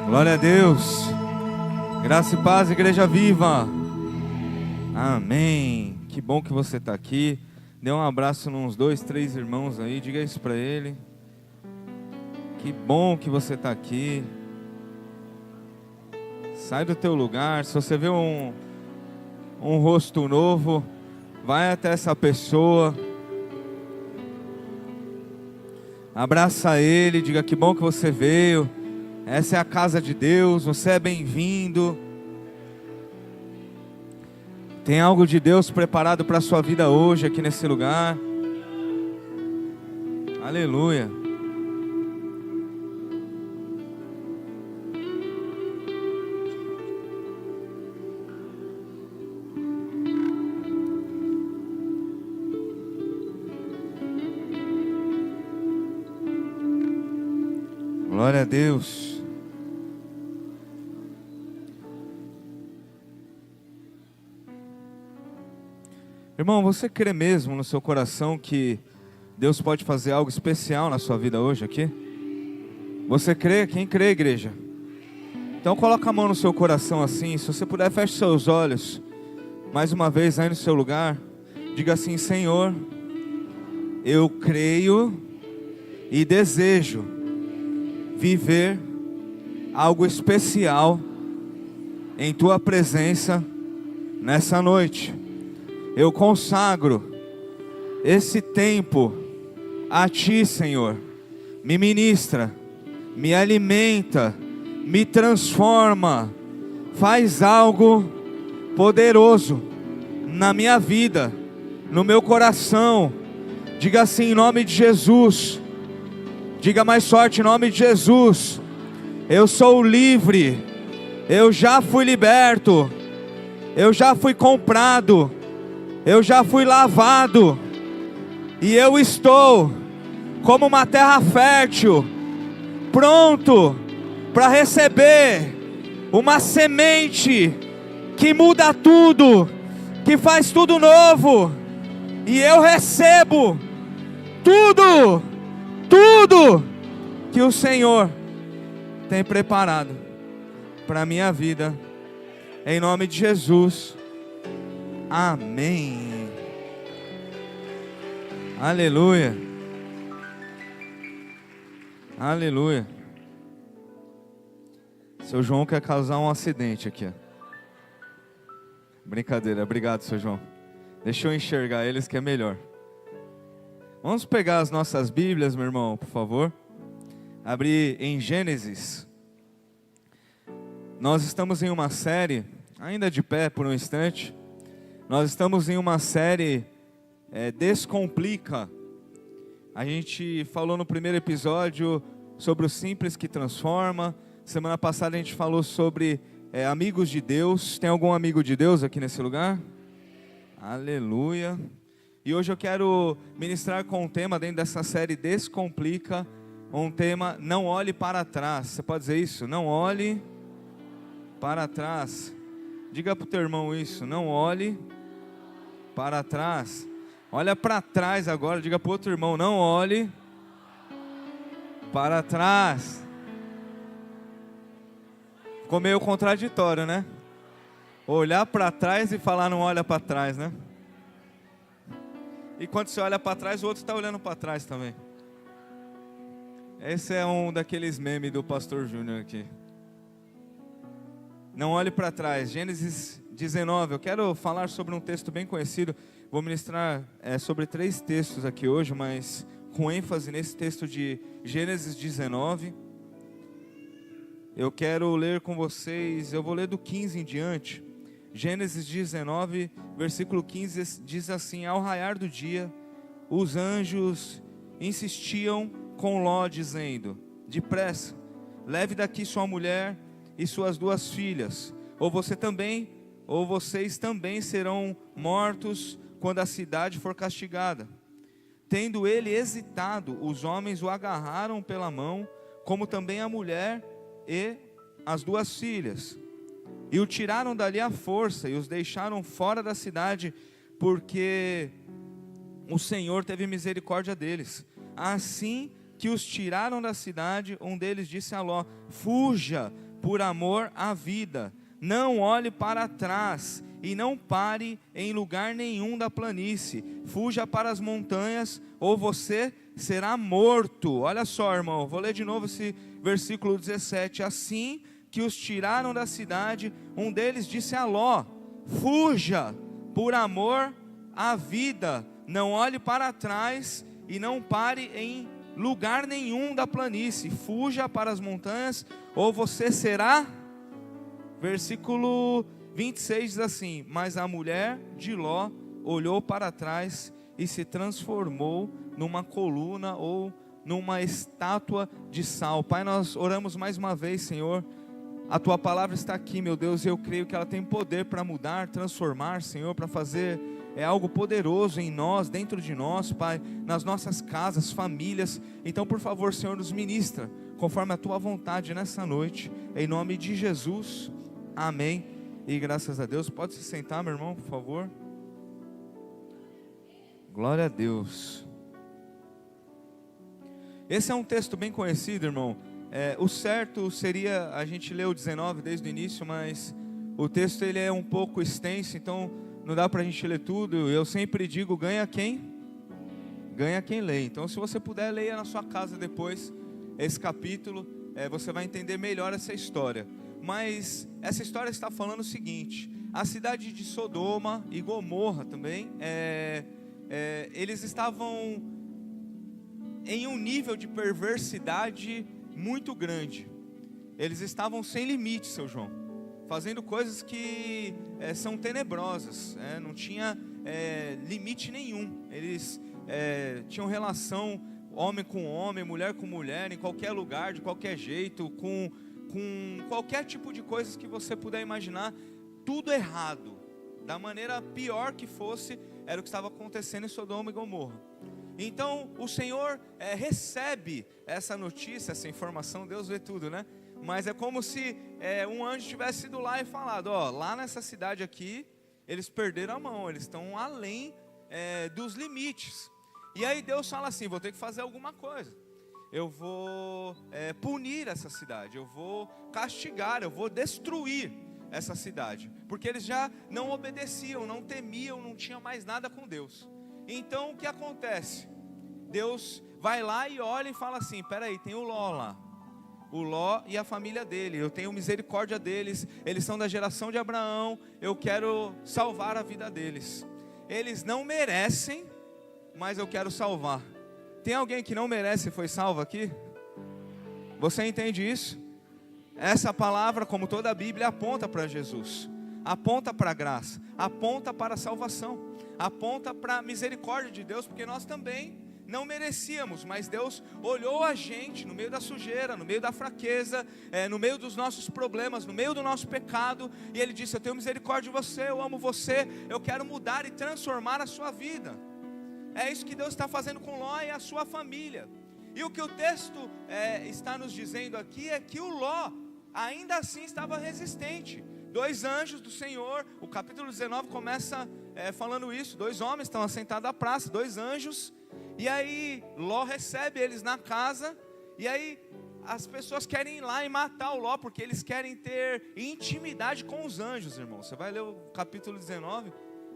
Glória a Deus. Graça e paz, igreja viva. Amém. Que bom que você está aqui. Dê um abraço nos 2, 3 irmãos aí. Diga isso para ele. Que bom que você está aqui. Sai do teu lugar. Se você vê um rosto novo, vai até essa pessoa. Abraça ele. Diga que bom que você veio. Essa é a casa de Deus, você é bem-vindo. Tem algo de Deus preparado para a sua vida hoje aqui nesse lugar. Aleluia. Glória a Deus. Irmão, você crê mesmo no seu coração que Deus pode fazer algo especial na sua vida hoje aqui? Você crê? Quem crê, igreja? Então coloca a mão no seu coração assim. Se você puder, feche seus olhos. Mais uma vez aí no seu lugar. Diga assim: Senhor, eu creio e desejo viver algo especial em Tua presença nessa noite. Eu consagro esse tempo a Ti, Senhor. Me ministra, me alimenta, me transforma. Faz algo poderoso na minha vida, no meu coração. Diga assim, em nome de Jesus. Diga mais forte, em nome de Jesus. Eu sou livre. Eu já fui liberto. Eu já fui comprado. Eu já fui lavado, e eu estou como uma terra fértil, pronto para receber uma semente que muda tudo, que faz tudo novo, e eu recebo tudo que o Senhor tem preparado para a minha vida, em nome de Jesus. Amém. Aleluia. Aleluia. Seu João quer causar um acidente aqui. Brincadeira, obrigado, seu João. Deixa eu enxergar eles que é melhor. Vamos pegar as nossas Bíblias, meu irmão, por favor. Abrir em Gênesis. Nós estamos em uma série, ainda de pé por um instante. Nós estamos em uma série Descomplica. A gente falou no primeiro episódio sobre o simples que transforma. Semana passada a gente falou sobre amigos de Deus. Tem algum amigo de Deus aqui nesse lugar? Aleluia. E hoje eu quero ministrar com um tema dentro dessa série Descomplica. Um tema, não olhe para trás. Você pode dizer isso? Não olhe para trás. Diga para o teu irmão isso, não olhe para trás. Olha para trás agora, diga para o outro irmão, não olhe para trás. Ficou meio contraditório, né? Olhar para trás e falar não olha para trás, né? E quando você olha para trás, o outro está olhando para trás também. Esse é um daqueles memes do Pastor Júnior aqui. Não olhe para trás. Gênesis 19. Eu quero falar sobre um texto bem conhecido. Vou ministrar sobre 3 textos aqui hoje, mas com ênfase nesse texto de Gênesis 19. Eu quero ler com vocês, eu vou ler do 15 em diante. Gênesis 19, versículo 15 diz assim: Ao raiar do dia, os anjos insistiam com Ló, dizendo: Depressa, leve daqui sua mulher e suas 2 filhas, ou vocês também serão mortos quando a cidade for castigada. Tendo ele hesitado, os homens o agarraram pela mão, como também a mulher e as 2 filhas, e o tiraram dali à força, e os deixaram fora da cidade, porque o Senhor teve misericórdia deles. Assim que os tiraram da cidade, um deles disse a Ló: Fuja por amor à vida. Não olhe para trás e não pare em lugar nenhum da planície. Fuja para as montanhas ou você será morto. Olha só, irmão, vou ler de novo esse versículo 17. Assim que os tiraram da cidade, um deles disse a Ló: fuja por amor à vida. Não olhe para trás e não pare em lugar nenhum da planície. Fuja para as montanhas ou você será... Versículo 26 diz assim: mas a mulher de Ló olhou para trás e se transformou numa coluna ou numa estátua de sal. Pai, nós oramos mais uma vez, Senhor. A Tua palavra está aqui, meu Deus, e eu creio que ela tem poder para mudar, transformar, Senhor, para fazer algo poderoso em nós, dentro de nós, Pai, nas nossas casas, famílias. Então, por favor, Senhor, nos ministra conforme a Tua vontade nessa noite, em nome de Jesus. Amém. E graças a Deus. Pode se sentar, meu irmão, por favor. Glória a Deus. Esse é um texto bem conhecido, irmão. O certo seria a gente ler o 19 desde o início, mas o texto ele é um pouco extenso, então não dá para a gente ler tudo. Eu sempre digo, ganha quem? Ganha quem lê. Então se você puder, leia na sua casa depois esse capítulo, você vai entender melhor essa história. Mas essa história está falando o seguinte: a cidade de Sodoma e Gomorra também, eles estavam em um nível de perversidade muito grande. Eles estavam sem limite, seu João, fazendo coisas que são tenebrosas, não tinha limite nenhum. Eles tinham relação homem com homem, mulher com mulher, em qualquer lugar, de qualquer jeito, com qualquer tipo de coisas que você puder imaginar, tudo errado, da maneira pior que fosse, era o que estava acontecendo em Sodoma e Gomorra. Então o Senhor recebe essa notícia, essa informação. Deus vê tudo, né? Mas é como se um anjo tivesse ido lá e falado: ó, lá nessa cidade aqui, eles perderam a mão, eles estão além dos limites. E aí Deus fala assim: vou ter que fazer alguma coisa. Eu vou punir essa cidade, eu vou castigar, eu vou destruir essa cidade, porque eles já não obedeciam, não temiam, não tinham mais nada com Deus. Então o que acontece? Deus vai lá e olha e fala assim: peraí, tem o Ló lá, o Ló e a família dele, eu tenho misericórdia deles, eles são da geração de Abraão, eu quero salvar a vida deles. Eles não merecem, mas eu quero salvar. Tem alguém que não merece e foi salvo aqui? Você entende isso? Essa palavra, como toda a Bíblia, aponta para Jesus, aponta para a graça, aponta para a salvação, aponta para a misericórdia de Deus, porque nós também não merecíamos, mas Deus olhou a gente no meio da sujeira, no meio da fraqueza, no meio dos nossos problemas, no meio do nosso pecado, e Ele disse: eu tenho misericórdia de você, eu amo você, eu quero mudar e transformar a sua vida. É isso que Deus está fazendo com Ló e a sua família. E o que o texto está nos dizendo aqui é que o Ló ainda assim estava resistente. Dois anjos do Senhor, o capítulo 19 começa falando isso. Dois homens estão assentados à praça, dois anjos. E aí Ló recebe eles na casa. E aí as pessoas querem ir lá e matar o Ló, porque eles querem ter intimidade com os anjos, irmão. Você vai ler o capítulo 19.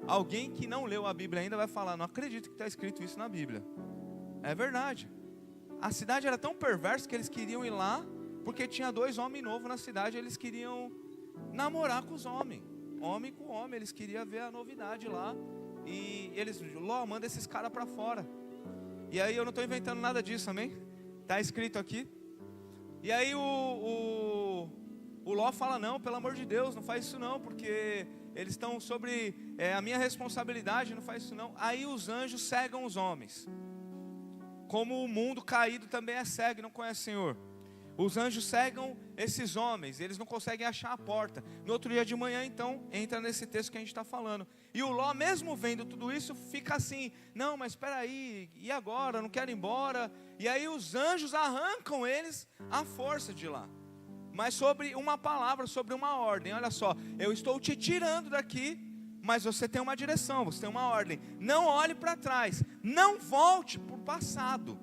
Alguém que não leu a Bíblia ainda vai falar: não acredito que está escrito isso na Bíblia. É verdade. A cidade era tão perversa que eles queriam ir lá, porque tinha dois homens novos na cidade. Eles queriam namorar com os homens, homem com homem. Eles queriam ver a novidade lá. E eles: Ló, manda esses caras para fora. E aí eu não estou inventando nada disso, amém? Está escrito aqui. E aí o Ló fala: não, pelo amor de Deus, não faz isso não, porque eles estão sobre a minha responsabilidade, não faz isso não. Aí os anjos cegam os homens, como o mundo caído também é cego e não conhece o Senhor. Os anjos cegam esses homens, eles não conseguem achar a porta. No outro dia de manhã, então, entra nesse texto que a gente está falando. E o Ló, mesmo vendo tudo isso, fica assim: não, mas espera aí, e agora? Eu não quero ir embora. E aí os anjos arrancam eles à força de lá. Mas sobre uma palavra, sobre uma ordem. Olha só, eu estou te tirando daqui, mas você tem uma direção, você tem uma ordem. Não olhe para trás, não volte para o passado.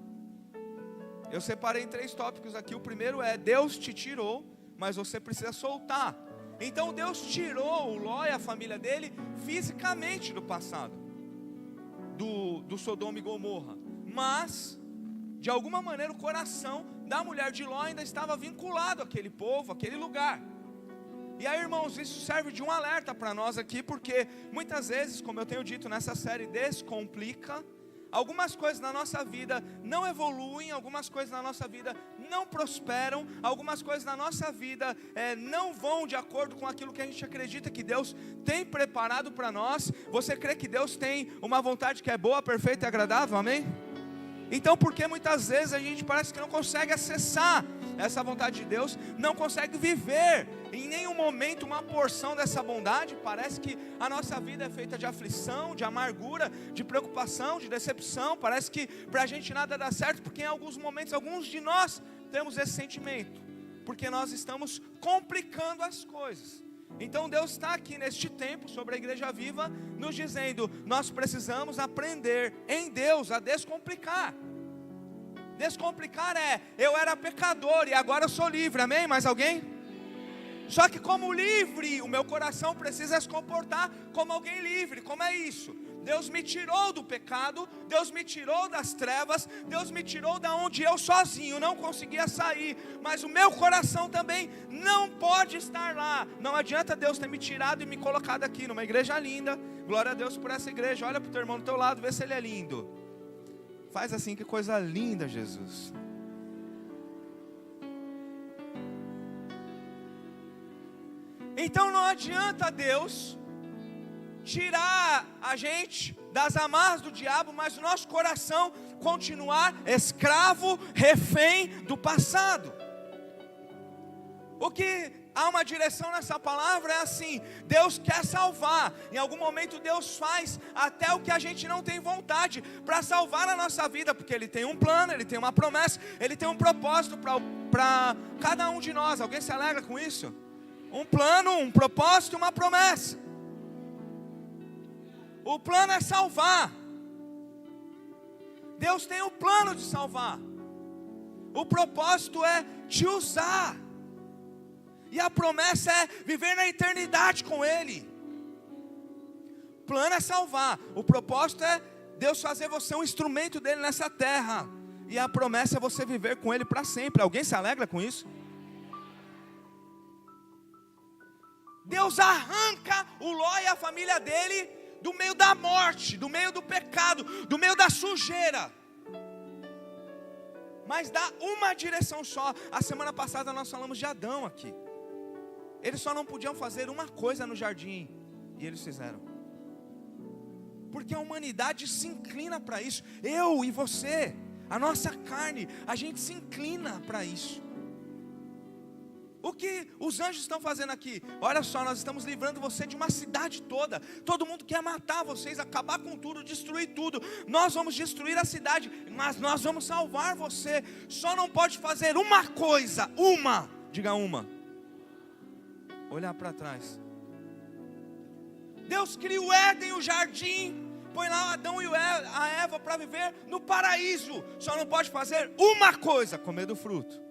Eu separei em 3 tópicos aqui. O primeiro é: Deus te tirou, mas você precisa soltar. Então Deus tirou o Ló e a família dele fisicamente do passado, do Sodoma e Gomorra, mas de alguma maneira o coração da mulher de Ló ainda estava vinculado àquele povo, àquele lugar. E aí, irmãos, isso serve de um alerta para nós aqui, porque muitas vezes, como eu tenho dito nessa série Descomplica, algumas coisas na nossa vida não evoluem, algumas coisas na nossa vida não prosperam, algumas coisas na nossa vida não vão de acordo com aquilo que a gente acredita que Deus tem preparado para nós. Você crê que Deus tem uma vontade que é boa, perfeita e agradável? Amém? Então, porque muitas vezes a gente parece que não consegue acessar essa vontade de Deus, não consegue viver em nenhum momento uma porção dessa bondade, parece que a nossa vida é feita de aflição, de amargura, de preocupação, de decepção, parece que para a gente nada dá certo, porque em alguns momentos, alguns de nós temos esse sentimento, porque nós estamos complicando as coisas. Então Deus está aqui neste tempo, sobre a Igreja Viva, nos dizendo, nós precisamos aprender em Deus a descomplicar. Descomplicar eu era pecador e agora eu sou livre, amém? Mais alguém? Só que como livre, o meu coração precisa se comportar como alguém livre. Como é isso? Deus me tirou do pecado, Deus me tirou das trevas, Deus me tirou da onde eu sozinho não conseguia sair, mas o meu coração também não pode estar lá. Não adianta Deus ter me tirado e me colocado aqui numa igreja linda. Glória a Deus por essa igreja. Olha para o teu irmão do teu lado, vê se ele é lindo. Faz assim, que coisa linda, Jesus. Então não adianta Deus tirar a gente das amarras do diabo, mas o nosso coração continuar escravo, refém do passado. O que há uma direção nessa palavra é assim: Deus quer salvar. Em algum momento Deus faz até o que a gente não tem vontade para salvar a nossa vida, porque Ele tem um plano, Ele tem uma promessa, Ele tem um propósito para cada um de nós. Alguém se alegra com isso? Um plano, um propósito, uma promessa. O plano é salvar. Deus tem o plano de salvar. O propósito é te usar. E a promessa é viver na eternidade com Ele. O plano é salvar. O propósito é Deus fazer você um instrumento dEle nessa terra. E a promessa é você viver com Ele para sempre. Alguém se alegra com isso? Deus arranca o Ló e a família dele do meio da morte, do meio do pecado, do meio da sujeira. Mas dá uma direção só. A semana passada nós falamos de Adão aqui. Eles só não podiam fazer uma coisa no jardim, e eles fizeram. Porque a humanidade se inclina para isso. Eu e você, a nossa carne, a gente se inclina para isso. O que os anjos estão fazendo aqui? Olha só, nós estamos livrando você de uma cidade toda. Todo mundo quer matar vocês, acabar com tudo, destruir tudo. Nós vamos destruir a cidade, mas nós vamos salvar você. Só não pode fazer uma coisa, diga uma. Olhar para trás. Deus cria o Éden, o jardim, põe lá Adão e a Eva para viver no paraíso. Só não pode fazer uma coisa, comer do fruto.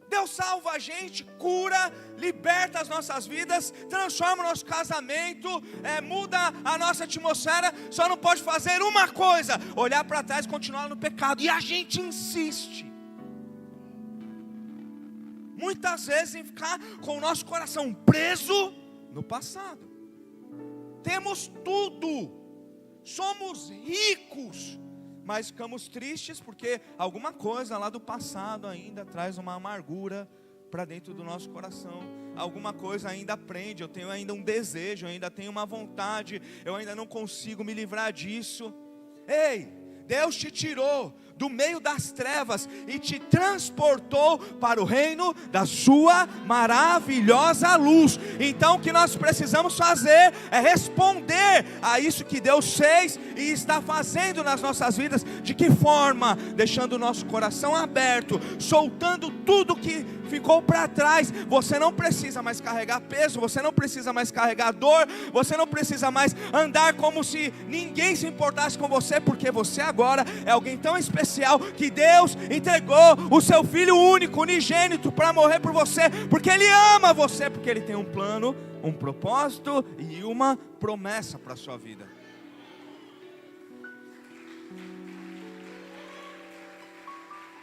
Deus salva a gente, cura, liberta as nossas vidas, transforma o nosso casamento, muda a nossa atmosfera. Só não pode fazer uma coisa, olhar para trás e continuar no pecado. E a gente insiste muitas vezes em ficar com o nosso coração preso no passado. Temos tudo, somos ricos, mas ficamos tristes porque alguma coisa lá do passado ainda traz uma amargura para dentro do nosso coração. Alguma coisa ainda prende, eu tenho ainda um desejo, eu ainda tenho uma vontade, eu ainda não consigo me livrar disso. Ei, Deus te tirou do meio das trevas e te transportou para o reino da sua maravilhosa luz. Então o que nós precisamos fazer é responder a isso que Deus fez e está fazendo nas nossas vidas. De que forma? Deixando o nosso coração aberto, soltando tudo que ficou para trás. Você não precisa mais carregar peso, você não precisa mais carregar dor, você não precisa mais andar como se ninguém se importasse com você, porque você agora é alguém tão especial especial, que Deus entregou o seu Filho único, unigênito, para morrer por você, porque Ele ama você, porque Ele tem um plano, um propósito e uma promessa para a sua vida.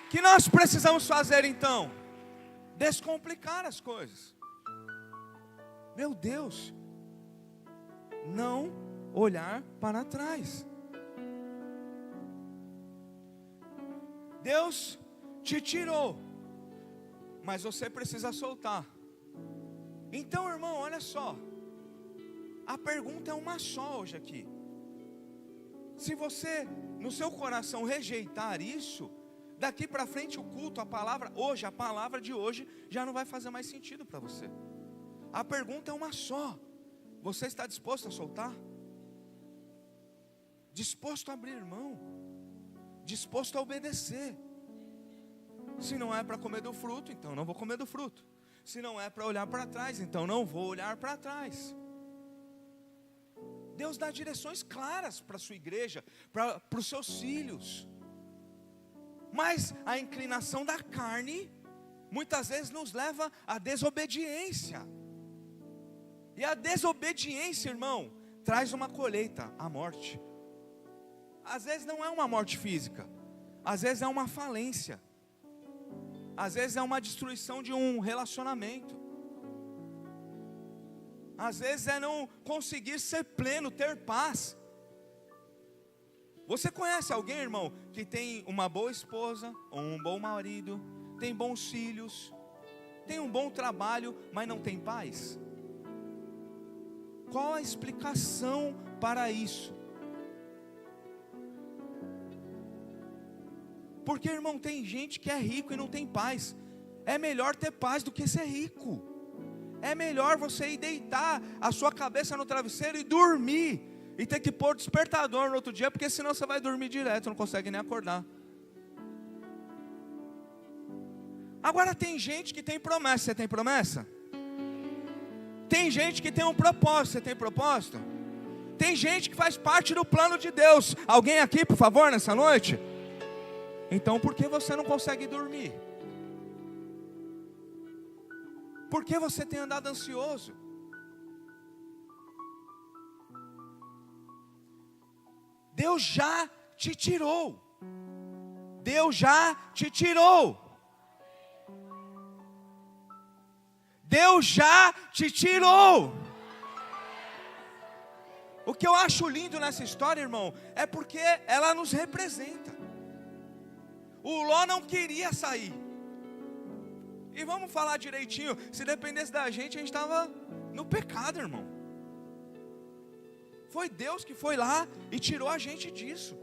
O que nós precisamos fazer então? Descomplicar as coisas. Meu Deus, não olhar para trás. Deus te tirou, mas você precisa soltar. Então, irmão, olha só, a pergunta é uma só hoje aqui. Se você no seu coração rejeitar isso, daqui para frente o culto, a palavra de hoje já não vai fazer mais sentido para você. A pergunta é uma só: você está disposto a soltar? Disposto a abrir mão? Disposto a obedecer? Se não é para comer do fruto, então não vou comer do fruto. Se não é para olhar para trás, então não vou olhar para trás. Deus dá direções claras para a sua igreja, para os seus filhos. Mas a inclinação da carne muitas vezes nos leva à desobediência. E a desobediência, irmão, traz uma colheita, a morte. Às vezes não é uma morte física, às vezes é uma falência, às vezes é uma destruição de um relacionamento, às vezes é não conseguir ser pleno, ter paz. Você conhece alguém, irmão, que tem uma boa esposa, ou um bom marido, tem bons filhos, tem um bom trabalho, mas não tem paz? Qual a explicação para isso? Porque, irmão, tem gente que é rico e não tem paz. É melhor ter paz do que ser rico. É melhor você ir deitar a sua cabeça no travesseiro e dormir, e ter que pôr despertador no outro dia, porque senão você vai dormir direto, não consegue nem acordar. Agora tem gente que tem promessa. Você tem promessa? Tem gente que tem um propósito. Você tem propósito? Tem gente que faz parte do plano de Deus. Alguém aqui, por favor, nessa noite? Então por que você não consegue dormir? Por que você tem andado ansioso? Deus já te tirou. Deus já te tirou. Deus já te tirou. O que eu acho lindo nessa história, irmão, é porque ela nos representa. O Ló não queria sair. E vamos falar direitinho, se dependesse da gente, a gente estava no pecado, irmão. Foi Deus que foi lá e tirou a gente disso.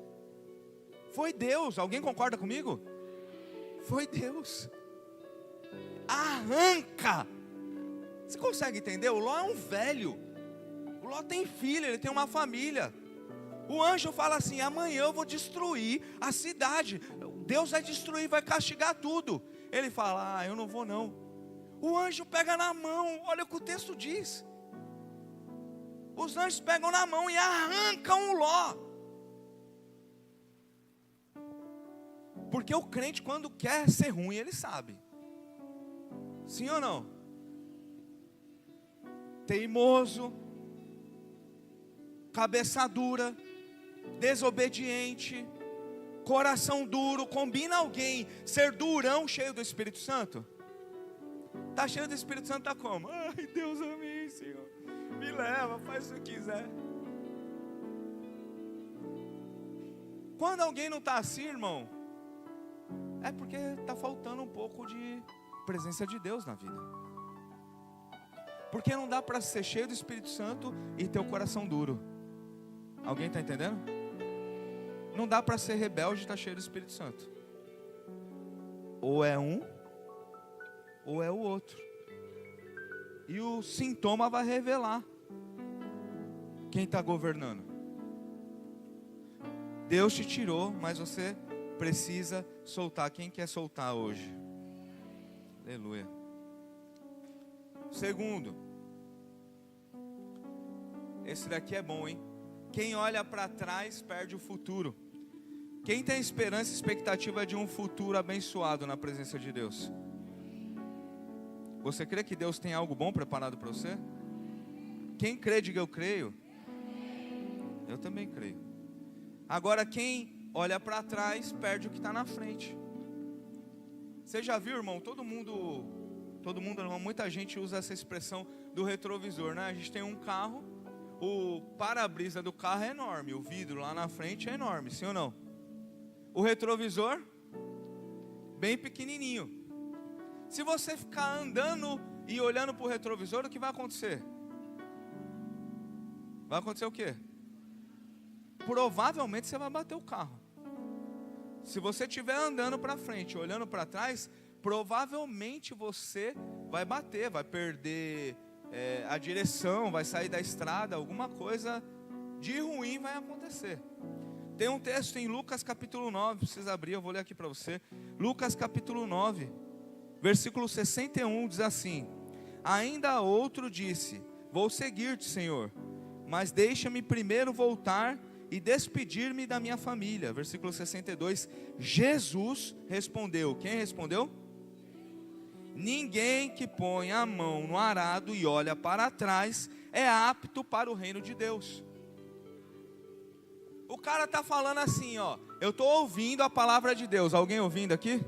Foi Deus, alguém concorda comigo? Foi Deus. Arranca. Você consegue entender? O Ló é um velho. O Ló tem filho, ele tem uma família. O anjo fala assim: amanhã eu vou destruir a cidade. Deus vai destruir, vai castigar tudo. Ele fala: eu não vou não. O anjo pega na mão, olha o que o texto diz. Os anjos pegam na mão e arrancam o Ló. Porque o crente, quando quer ser ruim, ele sabe. Sim ou não? Teimoso, cabeça dura, desobediente, coração duro. Combina alguém ser durão, cheio do Espírito Santo? Está cheio do Espírito Santo, está como? Ai, Deus, amém, Senhor. Me leva, faz o que quiser. Quando alguém não está assim, irmão, é porque está faltando um pouco de presença de Deus na vida. Porque não dá para ser cheio do Espírito Santo e ter o coração duro. Alguém está entendendo? Não dá para ser rebelde e estar cheio do Espírito Santo. Ou é um, ou é o outro. E o sintoma vai revelar quem está governando. Deus te tirou, mas você precisa soltar. Quem quer soltar hoje? Aleluia. Segundo, esse daqui é bom, hein? Quem olha para trás perde o futuro. Quem tem esperança e expectativa de um futuro abençoado na presença de Deus? Você crê que Deus tem algo bom preparado para você? Quem crê, diga eu creio. Eu também creio. Agora quem olha para trás, perde o que está na frente. Você já viu, irmão? Todo mundo, muita gente usa essa expressão do retrovisor, né? A gente tem um carro, o para-brisa do carro é enorme, o vidro lá na frente é enorme, sim ou não? O retrovisor, bem pequenininho. Se você ficar andando e olhando para o retrovisor, o que vai acontecer? Vai acontecer o quê? Provavelmente você vai bater o carro. Se você estiver andando para frente, olhando para trás, provavelmente você vai bater, vai perder a direção, vai sair da estrada, alguma coisa de ruim vai acontecer. Tem um texto em Lucas capítulo 9, precisa abrir, eu vou ler aqui para você. Lucas capítulo 9, versículo 61 diz assim: ainda outro disse: vou seguir-te, Senhor, mas deixa-me primeiro voltar e despedir-me da minha família. Versículo 62, Jesus respondeu. Quem respondeu? Ninguém que põe a mão no arado e olha para trás é apto para o reino de Deus. O cara está falando assim, ó, eu estou ouvindo a palavra de Deus. Alguém ouvindo aqui?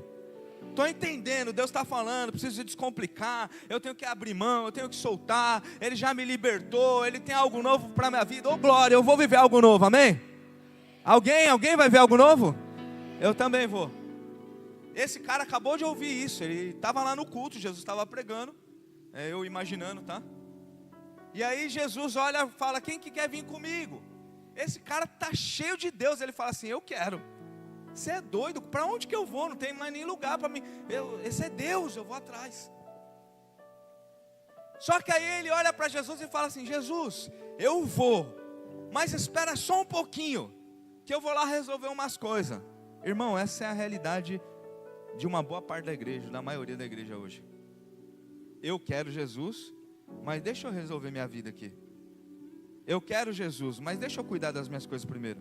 Estou entendendo, Deus está falando, preciso descomplicar, eu tenho que abrir mão, eu tenho que soltar, Ele já me libertou, Ele tem algo novo para a minha vida. Ô glória, eu vou viver algo novo, amém? Alguém vai ver algo novo? Eu também vou. Esse cara acabou de ouvir isso, ele estava lá no culto, Jesus estava pregando, eu imaginando, tá? E aí Jesus olha e fala, quem que quer vir comigo? Esse cara está cheio de Deus, ele fala assim, eu quero. Você é doido? Para onde que eu vou? Não tem mais nem lugar para mim. Esse é Deus, eu vou atrás. Só que aí ele olha para Jesus e fala assim, Jesus, eu vou, mas espera só um pouquinho, que eu vou lá resolver umas coisas. Irmão, essa é a realidade de uma boa parte da igreja, da maioria da igreja hoje. Eu quero Jesus, mas deixa eu resolver minha vida aqui. Eu quero Jesus, mas deixa eu cuidar das minhas coisas primeiro.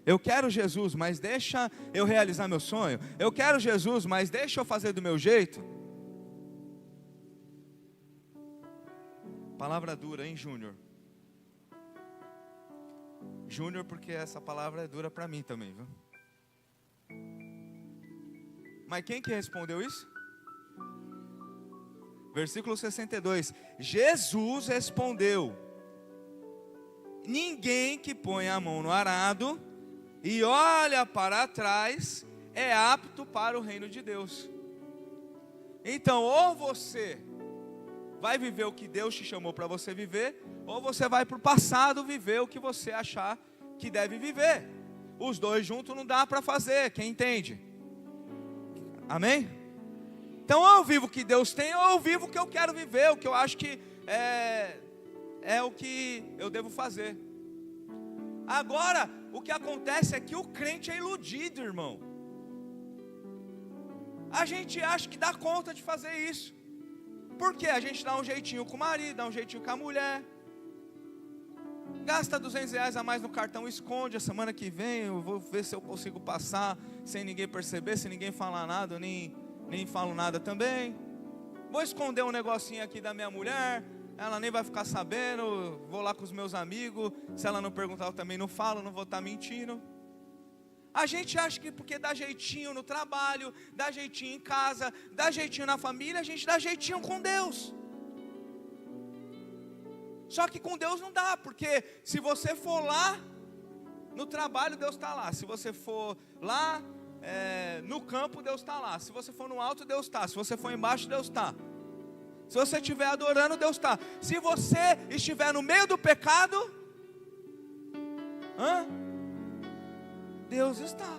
Eu quero Jesus, mas deixa eu realizar meu sonho. Eu quero Jesus, mas deixa eu fazer do meu jeito. Palavra dura, hein, Júnior? Júnior, porque essa palavra é dura para mim também, viu? Mas quem que respondeu isso? Versículo 62. Jesus respondeu: ninguém que põe a mão no arado e olha para trás é apto para o reino de Deus. Então, ou você vai viver o que Deus te chamou para você viver, ou você vai para o passado viver o que você achar que deve viver. Os dois juntos não dá para fazer, quem entende? Amém? Então, ou eu vivo o que Deus tem, ou eu vivo o que eu quero viver, o que eu acho que é o que eu devo fazer. Agora, o que acontece é que o crente é iludido, irmão. A gente acha que dá conta de fazer isso. Por quê? A gente dá um jeitinho com o marido, dá um jeitinho com a mulher. Gasta R$200 a mais no cartão, esconde. A semana que vem eu vou ver se eu consigo passar sem ninguém perceber, sem ninguém falar nada, eu nem falo nada também. Vou esconder um negocinho aqui da minha mulher, ela nem vai ficar sabendo. Vou lá com os meus amigos, se ela não perguntar eu também não falo, não vou estar mentindo. A gente acha que porque dá jeitinho no trabalho, dá jeitinho em casa, dá jeitinho na família, a gente dá jeitinho com Deus. Só que com Deus não dá, porque se você for lá no trabalho, Deus está lá. Se você for lá no campo, Deus está lá. Se você for no alto, Deus está. Se você for embaixo, Deus está. Se você estiver adorando, Deus está. Se você estiver no meio do pecado, Deus está.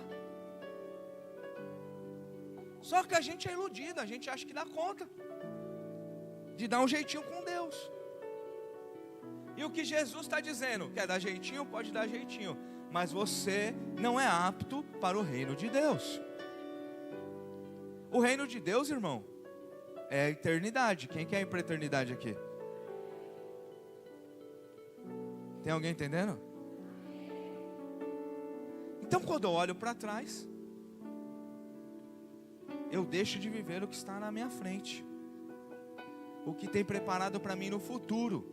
Só que a gente é iludido, a gente acha que dá conta de dar um jeitinho com Deus. E o que Jesus está dizendo? Quer dar jeitinho? Pode dar jeitinho, mas você não é apto para o reino de Deus. O reino de Deus, irmão, é a eternidade. Quem quer ir para a eternidade aqui? Tem alguém entendendo? Então quando eu olho para trás, eu deixo de viver o que está na minha frente, o que tem preparado para mim no futuro.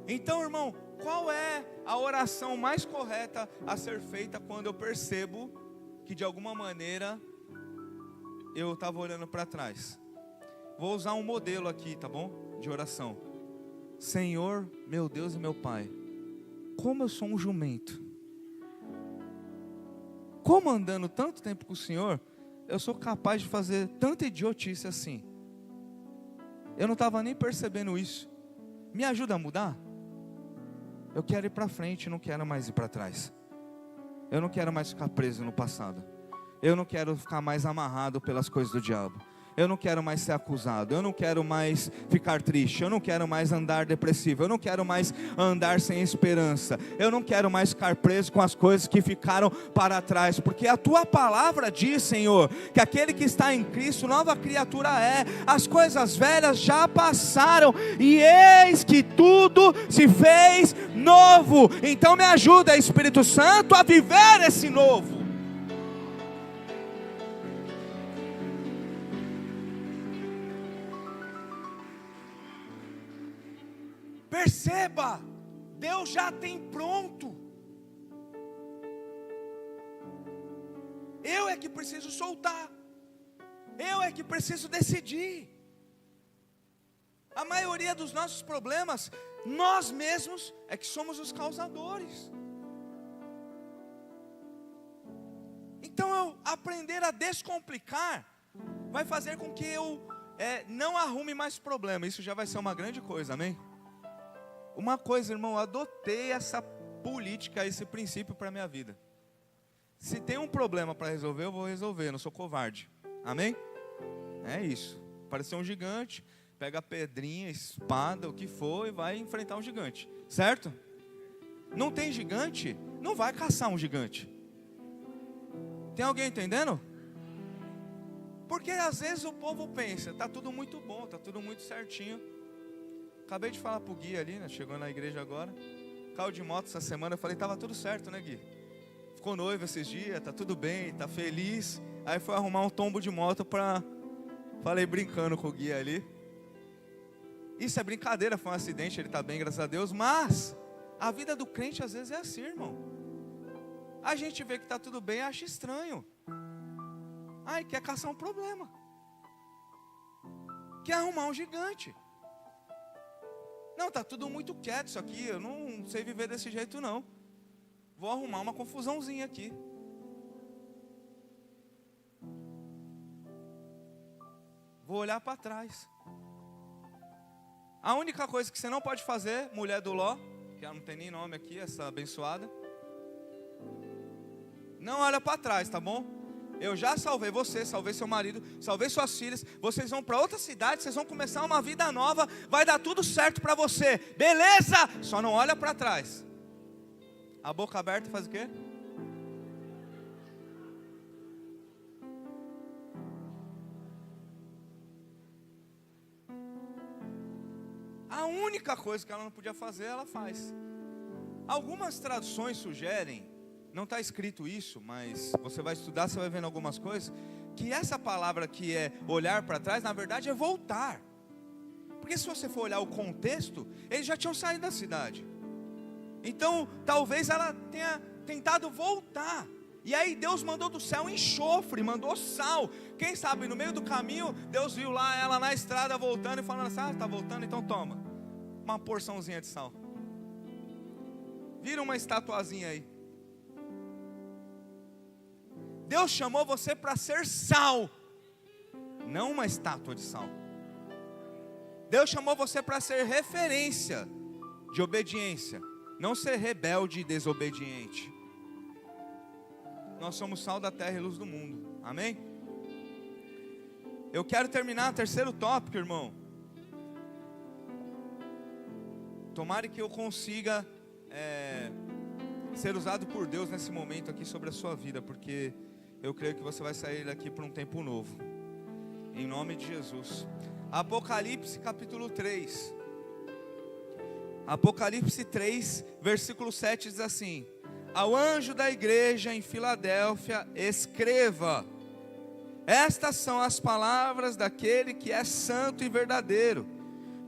Então, irmão, qual é a oração mais correta a ser feita quando eu percebo que de alguma maneira eu estava olhando para trás? Vou usar um modelo aqui, tá bom? De oração. Senhor, meu Deus e meu Pai, como eu sou um jumento. Como andando tanto tempo com o Senhor, eu sou capaz de fazer tanta idiotice assim. Eu não estava nem percebendo isso. Me ajuda a mudar? Eu quero ir para frente, não quero mais ir para trás. Eu não quero mais ficar preso no passado. Eu não quero ficar mais amarrado pelas coisas do diabo. Eu não quero mais ser acusado. Eu não quero mais ficar triste. Eu não quero mais andar depressivo. Eu não quero mais andar sem esperança. Eu não quero mais ficar preso com as coisas que ficaram para trás. Porque a tua palavra diz, Senhor, que aquele que está em Cristo, nova criatura é. As coisas velhas já passaram e eis que tudo se fez novo. Então me ajuda, Espírito Santo, a viver esse novo. Perceba, Deus já tem pronto. Eu é que preciso soltar. Eu é que preciso decidir. A maioria dos nossos problemas, nós mesmos é que somos os causadores. Então eu aprender a descomplicar vai fazer com que eu não arrume mais problema. Isso já vai ser uma grande coisa, amém? Uma coisa, irmão, eu adotei essa política, esse princípio para a minha vida. Se tem um problema para resolver, eu vou resolver, eu não sou covarde, amém? É isso, apareceu um gigante, pega a pedrinha, espada, o que for e vai enfrentar um gigante, certo? Não tem gigante, não vai caçar um gigante. Tem alguém entendendo? Porque às vezes o povo pensa, está tudo muito bom, está tudo muito certinho. Acabei de falar pro Gui ali, né? Chegou na igreja agora. Caiu de moto essa semana. Eu falei, tava tudo certo, né, Gui? Ficou noivo esses dias, tá tudo bem, tá feliz. Aí foi arrumar um tombo de moto pra... Falei brincando com o Gui ali. Isso é brincadeira, foi um acidente, ele tá bem, graças a Deus. Mas a vida do crente às vezes é assim, irmão. A gente vê que tá tudo bem e acha estranho. Ai, quer caçar um problema. Quer arrumar um gigante. Não, está tudo muito quieto isso aqui, eu não sei viver desse jeito não. Vou arrumar uma confusãozinha aqui. Vou olhar para trás. A única coisa que você não pode fazer, mulher do Ló, que ela não tem nem nome aqui, essa abençoada, não olha para trás, tá bom? Eu já salvei você, salvei seu marido, salvei suas filhas. Vocês vão para outra cidade, vocês vão começar uma vida nova. Vai dar tudo certo para você, beleza? Só não olha para trás. A boca aberta faz o quê? A única coisa que ela não podia fazer, ela faz. Algumas traduções sugerem, não está escrito isso, mas você vai estudar, você vai vendo algumas coisas, que essa palavra que é olhar para trás, na verdade é voltar. Porque se você for olhar o contexto, eles já tinham saído da cidade. Então, talvez ela tenha tentado voltar. E aí Deus mandou do céu enxofre, mandou sal. Quem sabe no meio do caminho, Deus viu lá ela na estrada voltando e falando assim, está voltando, então toma uma porçãozinha de sal. Vira uma estatuazinha aí. Deus chamou você para ser sal, não uma estátua de sal. Deus chamou você para ser referência de obediência, não ser rebelde e desobediente. Nós somos sal da terra e luz do mundo, amém? Eu quero terminar o terceiro tópico, irmão. Tomara que eu consiga ser usado por Deus nesse momento aqui sobre a sua vida, porque eu creio que você vai sair daqui para um tempo novo, em nome de Jesus. Apocalipse capítulo 3. Apocalipse 3, versículo 7 diz assim: Ao anjo da igreja em Filadélfia, escreva: estas são as palavras daquele que é santo e verdadeiro,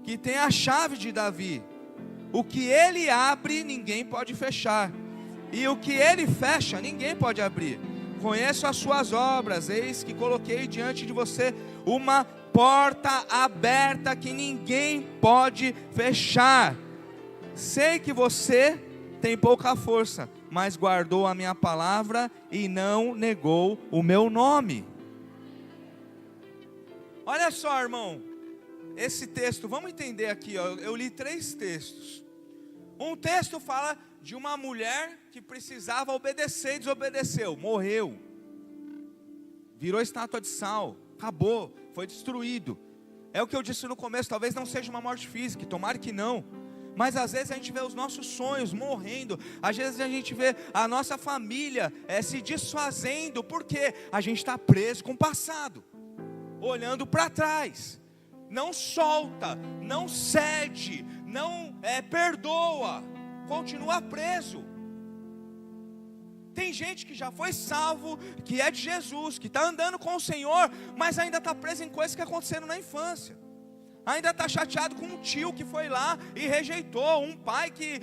que tem a chave de Davi. O que ele abre, ninguém pode fechar, e o que ele fecha, ninguém pode abrir. Conheço as suas obras, eis que coloquei diante de você uma porta aberta que ninguém pode fechar. Sei que você tem pouca força, mas guardou a minha palavra e não negou o meu nome. Olha só, irmão, esse texto, vamos entender aqui, ó, eu li 3 textos. Um texto fala de uma mulher que precisava obedecer e desobedeceu, morreu, virou estátua de sal, acabou, foi destruído. É o que eu disse no começo, talvez não seja uma morte física, tomara que não, mas às vezes a gente vê os nossos sonhos morrendo, às vezes a gente vê a nossa família se desfazendo, porque a gente está preso com o passado, olhando para trás, não solta, não cede, não perdoa, continua preso. Tem gente que já foi salvo, que é de Jesus, que está andando com o Senhor, mas ainda está preso em coisas que aconteceram na infância. Ainda está chateado com um tio que foi lá e rejeitou, um pai que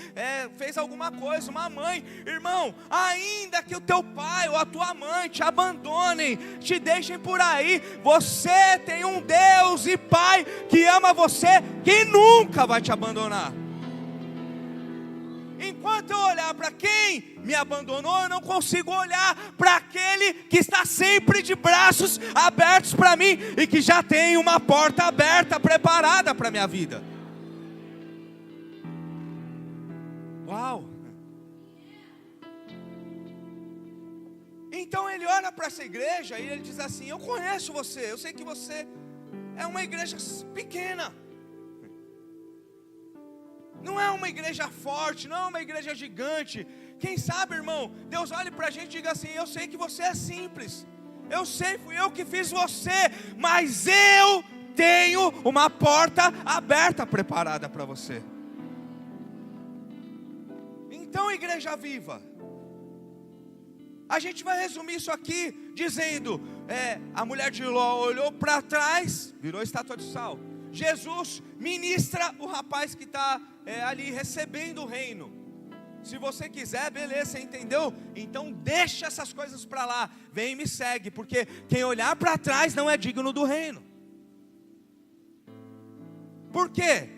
fez alguma coisa, uma mãe. Irmão, ainda que o teu pai ou a tua mãe te abandonem, te deixem por aí, você tem um Deus e Pai que ama você, que nunca vai te abandonar. Enquanto eu olhar para quem me abandonou, eu não consigo olhar para aquele que está sempre de braços abertos para mim e que já tem uma porta aberta, preparada para a minha vida. Uau! Então ele olha para essa igreja e ele diz assim: eu conheço você, eu sei que você é uma igreja pequena, não é uma igreja forte, não é uma igreja gigante. Quem sabe, irmão, Deus olhe para a gente e diga assim: eu sei que você é simples, eu sei, fui eu que fiz você, mas eu tenho uma porta aberta preparada para você. Então, igreja viva, a gente vai resumir isso aqui dizendo: a mulher de Ló olhou para trás, virou estátua de sal. Jesus ministra o rapaz que está ali recebendo o reino. Se você quiser, beleza, você entendeu? Então deixa essas coisas para lá, vem e me segue, porque quem olhar para trás não é digno do reino. Por quê?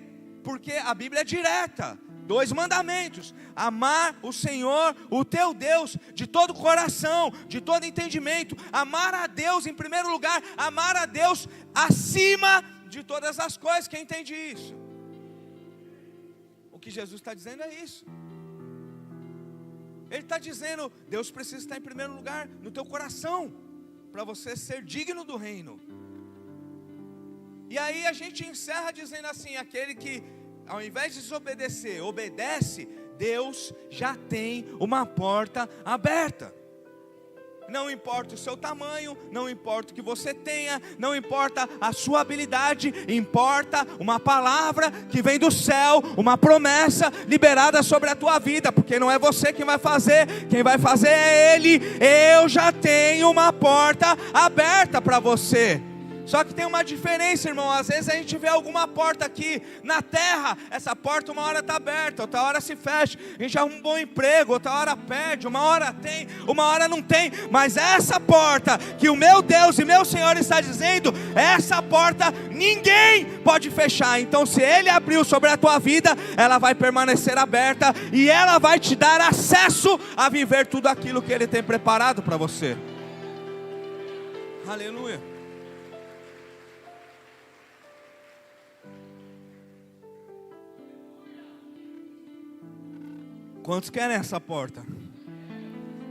Porque a Bíblia é direta. 2 mandamentos: amar o Senhor, o teu Deus, de todo o coração, de todo entendimento. Amar a Deus em primeiro lugar, amar a Deus acima de todas as coisas. Quem entende isso? O que Jesus está dizendo é isso. Ele está dizendo: Deus precisa estar em primeiro lugar no teu coração, para você ser digno do reino. E aí a gente encerra dizendo assim: aquele que ao invés de desobedecer, obedece, Deus já tem uma porta aberta. Não importa o seu tamanho, não importa o que você tenha, não importa a sua habilidade, importa uma palavra que vem do céu, uma promessa liberada sobre a tua vida, porque não é você quem vai fazer é Ele. Eu já tenho uma porta aberta para você. Só que tem uma diferença, irmão. Às vezes a gente vê alguma porta aqui na terra, essa porta uma hora está aberta, outra hora se fecha. A gente arruma um bom emprego, outra hora perde, uma hora tem, uma hora não tem. Mas essa porta que o meu Deus e meu Senhor está dizendo, essa porta ninguém pode fechar. Então se Ele abriu sobre a tua vida, ela vai permanecer aberta e ela vai te dar acesso a viver tudo aquilo que Ele tem preparado para você. Aleluia. Quantos querem essa porta?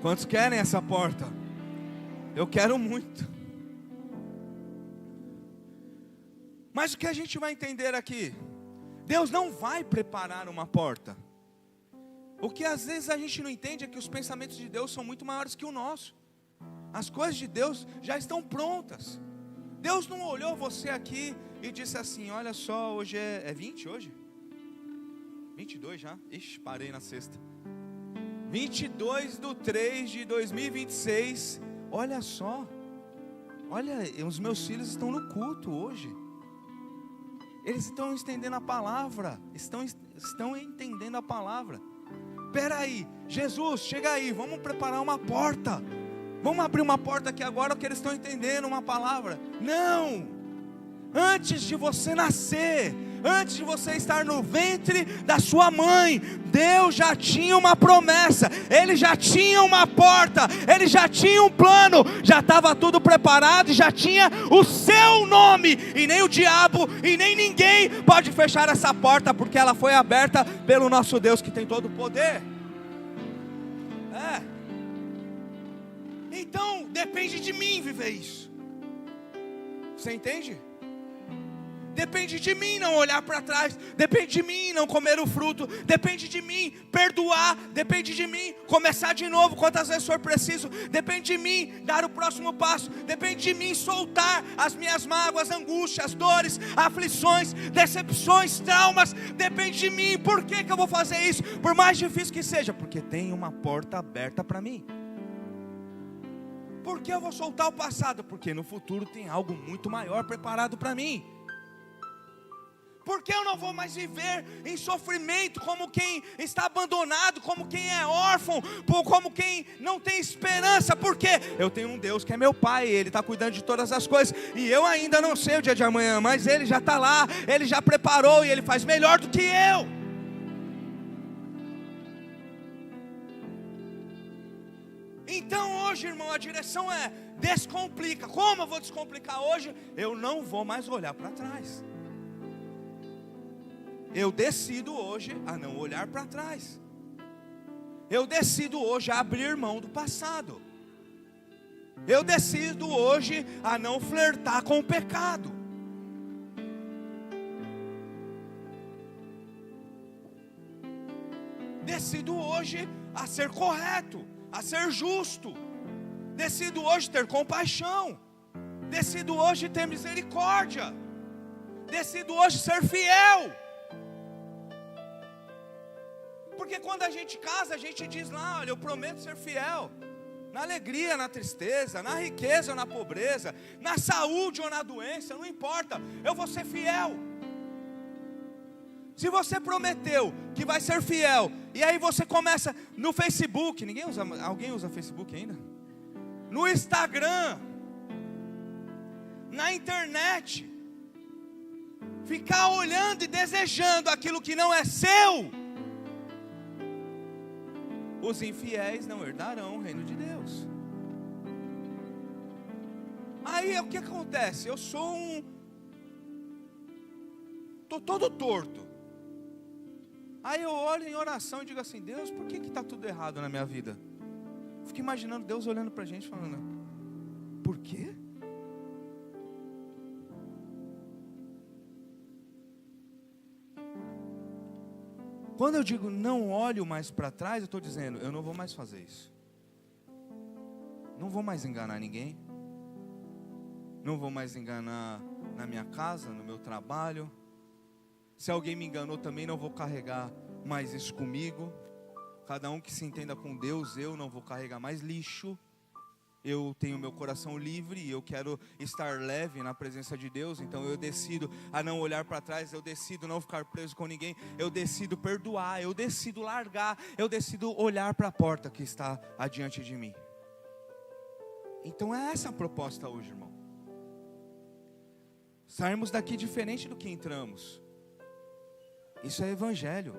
Quantos querem essa porta? Eu quero muito. Mas o que a gente vai entender aqui? Deus não vai preparar uma porta. O que às vezes a gente não entende é que os pensamentos de Deus são muito maiores que o nosso. As coisas de Deus já estão prontas. Deus não olhou você aqui e disse assim: olha só, hoje é 20 hoje? 22 já? Ixi, parei na sexta. 22/3/2026. Olha só. Olha, os meus filhos estão no culto hoje. Eles estão entendendo a palavra. Estão entendendo a palavra. Espera aí, Jesus, chega aí, vamos preparar uma porta. Vamos abrir uma porta aqui agora, que eles estão entendendo uma palavra. Não! Antes de você nascer, antes de você estar no ventre da sua mãe, Deus já tinha uma promessa, Ele já tinha uma porta, Ele já tinha um plano, já estava tudo preparado e já tinha o seu nome. E nem o diabo e nem ninguém pode fechar essa porta, porque ela foi aberta pelo nosso Deus que tem todo o poder. Então depende de mim viver isso. Você entende? Depende de mim não olhar para trás, depende de mim não comer o fruto, depende de mim perdoar, depende de mim começar de novo quantas vezes for preciso, depende de mim dar o próximo passo, depende de mim soltar as minhas mágoas, angústias, dores, aflições, decepções, traumas, depende de mim. Por que eu vou fazer isso? Por mais difícil que seja, porque tem uma porta aberta para mim. Por que eu vou soltar o passado? Porque no futuro tem algo muito maior preparado para mim. Por que eu não vou mais viver em sofrimento como quem está abandonado, como quem é órfão, como quem não tem esperança? Porque eu tenho um Deus que é meu Pai, Ele está cuidando de todas as coisas, e eu ainda não sei o dia de amanhã, mas Ele já está lá, Ele já preparou e Ele faz melhor do que eu. Então hoje, irmão, a direção é: descomplica. Como eu vou descomplicar hoje? Eu não vou mais olhar para trás. Eu decido hoje a não olhar para trás. Eu decido hoje a abrir mão do passado. Eu decido hoje a não flertar com o pecado. Decido hoje a ser correto, a ser justo. Decido hoje ter compaixão. Decido hoje ter misericórdia. Decido hoje ser fiel. Porque quando a gente casa, a gente diz lá: olha, eu prometo ser fiel, na alegria, na tristeza, na riqueza ou na pobreza, na saúde ou na doença, não importa, eu vou ser fiel. Se você prometeu que vai ser fiel, e aí você começa no Facebook, alguém usa Facebook ainda? No Instagram, na internet, ficar olhando e desejando aquilo que não é seu, os infiéis não herdarão o reino de Deus. Aí o que acontece? Eu sou estou todo torto. Aí eu olho em oração e digo assim: Deus, por que está tudo errado na minha vida? Fico imaginando Deus olhando para a gente falando: por quê? Quando eu digo não olho mais para trás, eu estou dizendo: eu não vou mais fazer isso. Não vou mais enganar ninguém. Não vou mais enganar na minha casa, no meu trabalho. Se alguém me enganou também, não vou carregar mais isso comigo. Cada um que se entenda com Deus, eu não vou carregar mais lixo. Eu tenho meu coração livre e eu quero estar leve na presença de Deus. Então eu decido a não olhar para trás, eu decido não ficar preso com ninguém, eu decido perdoar, eu decido largar, eu decido olhar para a porta que está adiante de mim. Então é essa a proposta hoje, irmão. Sairmos daqui diferente do que entramos. Isso é evangelho.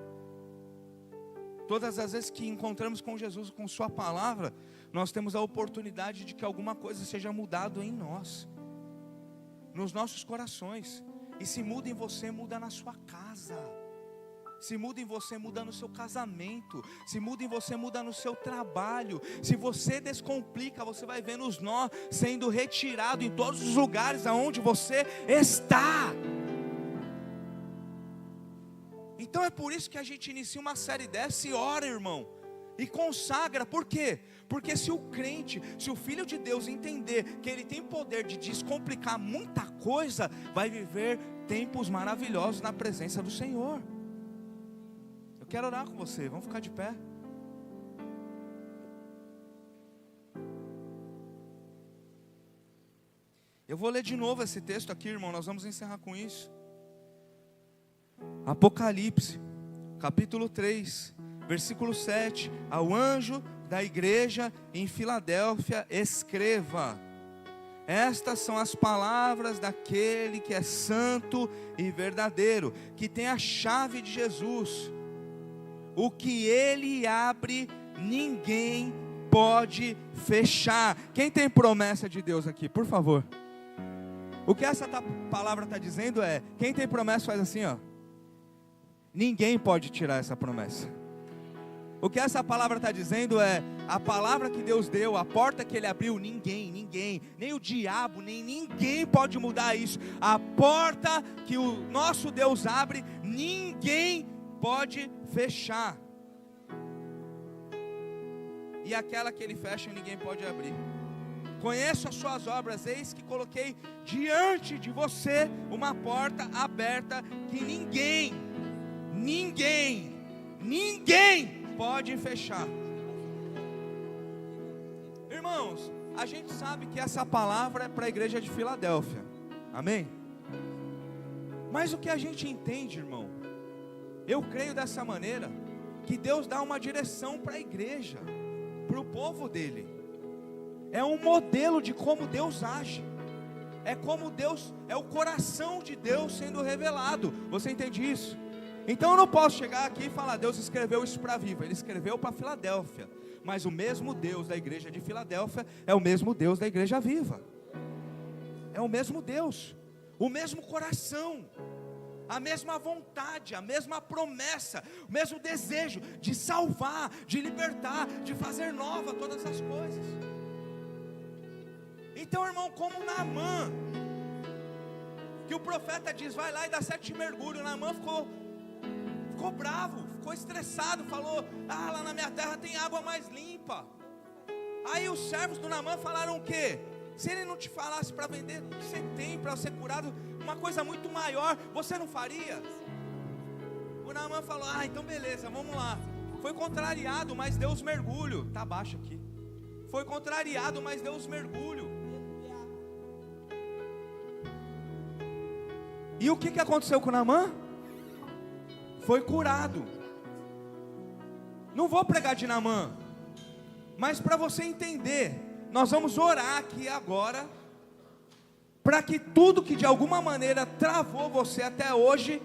Todas as vezes que encontramos com Jesus, com sua palavra, nós temos a oportunidade de que alguma coisa seja mudado em nós, nos nossos corações. E se muda em você, muda na sua casa. Se muda em você, muda no seu casamento. Se muda em você, muda no seu trabalho. Se você descomplica, você vai vendo os nós sendo retirados em todos os lugares aonde você está. Então é por isso que a gente inicia uma série dessa e ora, irmão, e consagra. Por quê? Porque se o crente, se o filho de Deus entender que ele tem poder de descomplicar muita coisa, vai viver tempos maravilhosos na presença do Senhor. Eu quero orar com você, vamos ficar de pé. Eu vou ler de novo esse texto aqui, irmão, nós vamos encerrar com isso. Apocalipse, capítulo 3, versículo 7. Ao anjo da igreja em Filadélfia escreva: estas são as palavras daquele que é santo e verdadeiro, que tem a chave de Jesus. O que ele abre, ninguém pode fechar. Quem tem promessa de Deus aqui, por favor? O que essa palavra está dizendo é: quem tem promessa faz assim, ó. Ninguém pode tirar essa promessa. O que essa palavra está dizendo é: a palavra que Deus deu, a porta que Ele abriu, ninguém, nem o diabo, nem ninguém pode mudar isso. A porta que o nosso Deus abre, ninguém pode fechar. E aquela que Ele fecha, ninguém pode abrir. Conheço as suas obras, eis que coloquei diante de você uma porta aberta que ninguém pode fechar. Irmãos, a gente sabe que essa palavra é para a igreja de Filadélfia, amém? Mas o que a gente entende, irmão, eu creio dessa maneira, que Deus dá uma direção para a igreja, para o povo dele. É um modelo de como Deus age. É como Deus, é o coração de Deus sendo revelado. Você entende isso? Então eu não posso chegar aqui e falar: Deus escreveu isso para Viva. Ele escreveu para Filadélfia. Mas o mesmo Deus da igreja de Filadélfia é o mesmo Deus da igreja Viva. É o mesmo Deus, o mesmo coração, a mesma vontade, a mesma promessa, o mesmo desejo de salvar, de libertar, de fazer nova todas as coisas. Então, irmão, como Naamã, que o profeta diz: vai lá e dá 7 mergulhos. Naamã ficou bravo, ficou estressado, falou: ah, lá na minha terra tem água mais limpa. Aí os servos do Naamã falaram o quê? Se ele não te falasse para vender o que você tem, para ser curado, uma coisa muito maior, você não faria? O Naamã falou: ah, então beleza, vamos lá. Foi contrariado, mas deu os mergulhos. Está abaixo aqui. Foi contrariado, mas deu os mergulhos. E o que aconteceu com Naamã? Foi curado. Não vou pregar de Naamã, mas para você entender, nós vamos orar aqui agora, para que tudo que de alguma maneira travou você até hoje,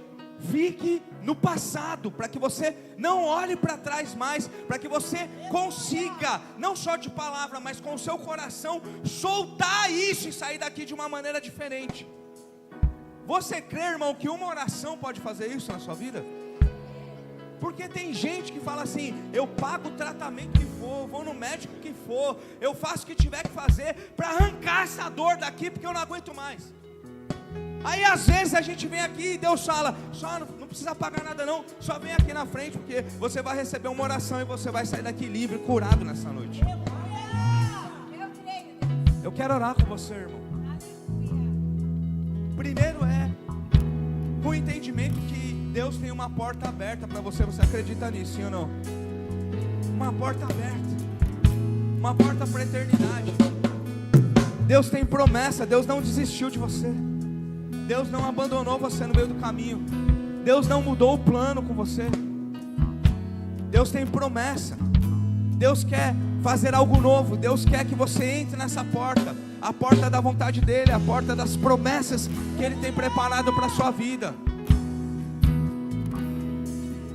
fique no passado, para que você não olhe para trás mais, para que você consiga, não só de palavra, mas com o seu coração, soltar isso e sair daqui de uma maneira diferente. Você crê, irmão, que uma oração pode fazer isso na sua vida? Porque tem gente que fala assim: eu pago o tratamento que for, vou no médico que for, eu faço o que tiver que fazer para arrancar essa dor daqui, porque eu não aguento mais. Aí às vezes a gente vem aqui e Deus fala: só não precisa pagar nada não, só vem aqui na frente, porque você vai receber uma oração e você vai sair daqui livre, curado nessa noite. Eu quero orar com você, irmão. Primeiro é com o entendimento que Deus tem uma porta aberta para você. Você acredita nisso, sim ou não? Uma porta aberta, uma porta para a eternidade. Deus tem promessa, Deus não desistiu de você, Deus não abandonou você no meio do caminho, Deus não mudou o plano com você. Deus tem promessa, Deus quer fazer algo novo, Deus quer que você entre nessa porta, a porta da vontade dEle, a porta das promessas que Ele tem preparado para a sua vida.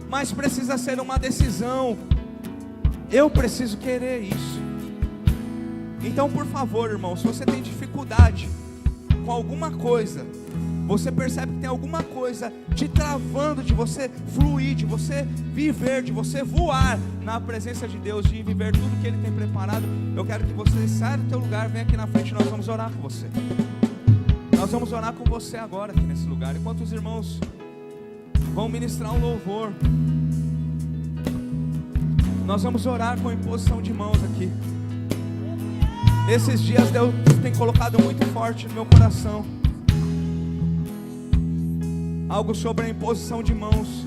Mas precisa ser uma decisão. Eu preciso querer isso. Então, por favor, irmão, se você tem dificuldade com alguma coisa, você percebe que tem alguma coisa te travando de você fluir, de você viver, de você voar na presença de Deus, de viver tudo que Ele tem preparado, eu quero que você saia do teu lugar, venha aqui na frente e nós vamos orar com você. Nós vamos orar com você agora aqui nesse lugar, enquanto os irmãos vão ministrar um louvor. Nós vamos orar com imposição de mãos aqui. Esses dias Deus tem colocado muito forte no meu coração algo sobre a imposição de mãos.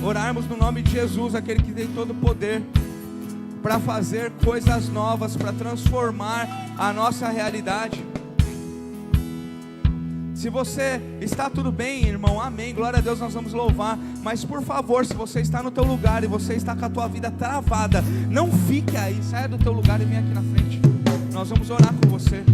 Orarmos no nome de Jesus, aquele que tem todo o poder, para fazer coisas novas, para transformar a nossa realidade. Se você está tudo bem, irmão, amém, glória a Deus, nós vamos louvar. Mas por favor, se você está no teu lugar e você está com a tua vida travada, não fique aí, saia do teu lugar e vem aqui na frente. Nós vamos orar com você.